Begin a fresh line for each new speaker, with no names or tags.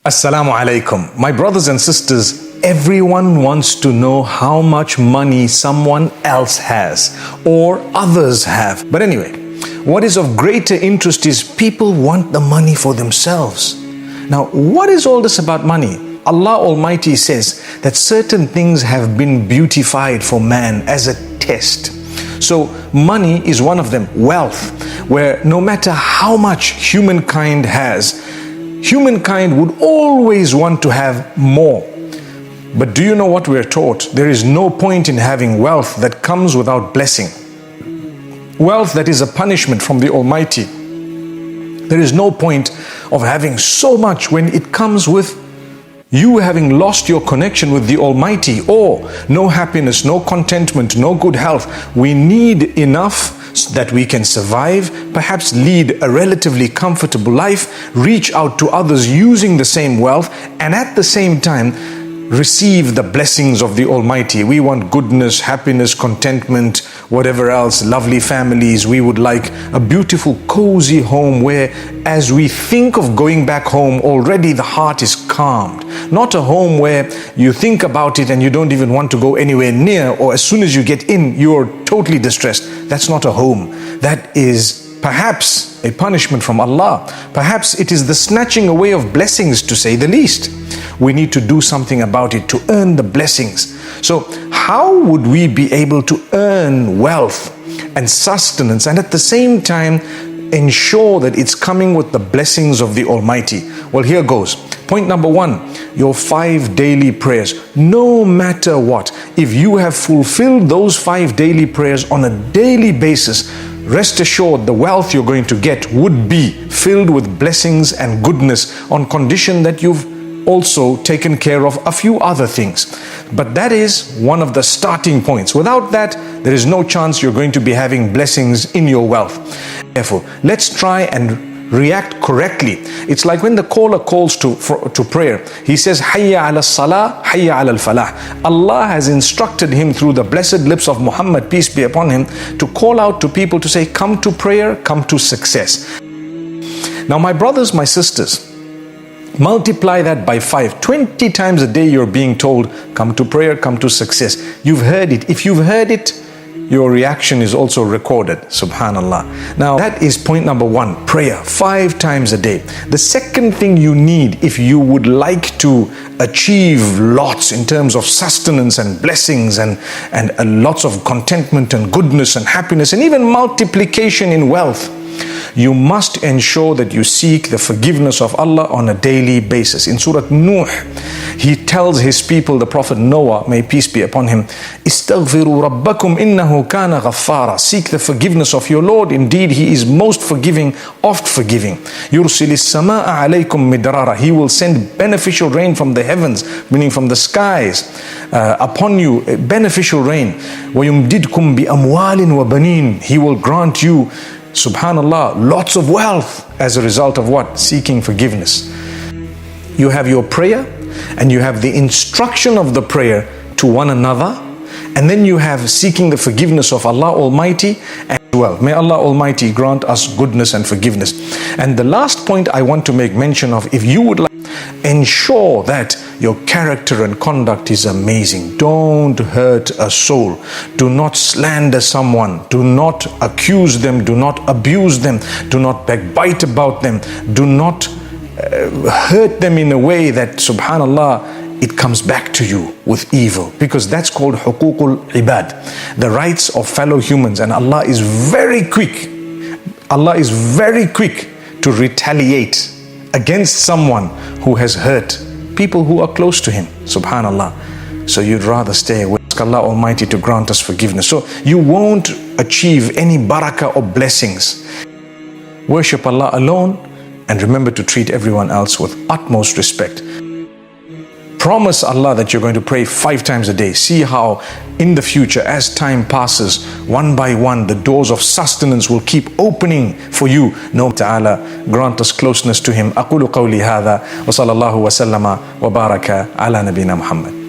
Assalamu alaikum. My brothers and sisters, everyone wants to know how much money someone else has or others have. But anyway, what is of greater interest is people want the money for themselves. Now, what is all this about money? Allah Almighty says that certain things have been beautified for man as a test. So money is one of them. Wealth, where no matter how much humankind has, humankind would always want to have more. But do you know what we're taught? There is no point in having wealth that comes without blessing. Wealth that is a punishment from the Almighty. There is no point of having so much when it comes with you having lost your connection with the Almighty, or no happiness, no contentment, no good health. We need enough so that we can survive, perhaps lead a relatively comfortable life, reach out to others using the same wealth, and at the same time receive the blessings of the Almighty. We want goodness, happiness, contentment, whatever else, lovely families. We would like a beautiful, cozy home where as we think of going back home, already the heart is calmed. Not a home where you think about it and you don't even want to go anywhere near, or as soon as you get in, you're totally distressed. That's not a home. That is perhaps a punishment from Allah. Perhaps it is the snatching away of blessings, to say the least. We need to do something about it to earn the blessings. So how would we be able to earn wealth and sustenance and at the same time ensure that it's coming with the blessings of the Almighty? Well, here goes. Point number one, your 5 daily prayers. No matter what, if you have fulfilled those 5 daily prayers on a daily basis, rest assured the wealth you're going to get would be filled with blessings and goodness, on condition that you've also taken care of a few other things. But that is one of the starting points. Without that, there is no chance you're going to be having blessings in your wealth. Therefore, let's try and react correctly. It's like when the caller calls to prayer. He says, Hayya ala salah, Hayya ala al-falah. Allah has instructed him through the blessed lips of Muhammad, peace be upon him, to call out to people to say, come to prayer, come to success. Now, my brothers, my sisters, multiply that by 5. 20 times a day you're being told, come to prayer, come to success. You've heard it. If you've heard it, your reaction is also recorded. Subhanallah. Now that is point number 1, prayer 5 times a day. The second thing you need if you would like to achieve lots in terms of sustenance and blessings and lots of contentment and goodness and happiness and even multiplication in wealth, you must ensure that you seek the forgiveness of Allah on a daily basis. In Surah Nuh, he tells his people, the Prophet Noah, may peace be upon him, Istaghfiru rabbakum innahu kana ghaffara. Seek the forgiveness of your Lord. Indeed, he is most forgiving, oft forgiving. Yursilis samaa alaykum midrara. He will send beneficial rain from the heavens, meaning from the skies, upon you, beneficial rain. وَيُمْدِدْكُمْ بِأَمْوَالٍ وَبَنِينَ. He will grant you, subhanallah, lots of wealth as a result of what? Seeking forgiveness. You have your prayer and you have the instruction of the prayer to one another, and then you have seeking the forgiveness of Allah Almighty as well. May Allah Almighty grant us goodness and forgiveness. And the last point I want to make mention of, if you would like, ensure that your character and conduct is amazing. Don't hurt a soul. Do not slander someone. Do not accuse them. Do not abuse them. Do not backbite about them. Do not hurt them in a way that, subhanallah, it comes back to you with evil, because that's called huququl ibad, the rights of fellow humans. And Allah is very quick. Allah is very quick to retaliate against someone who has hurt people who are close to him, subhanallah. So you'd rather stay away. Ask Allah Almighty to grant us forgiveness. So you won't achieve any barakah or blessings. Worship Allah alone and remember to treat everyone else with utmost respect. Promise Allah that you're going to pray 5 times a day. See how in the future, as time passes, one by one, the doors of sustenance will keep opening for you. No ta'ala, grant us closeness to Him. أقول قولي هذا وصلى الله وسلم وبارك على نبينا محمد.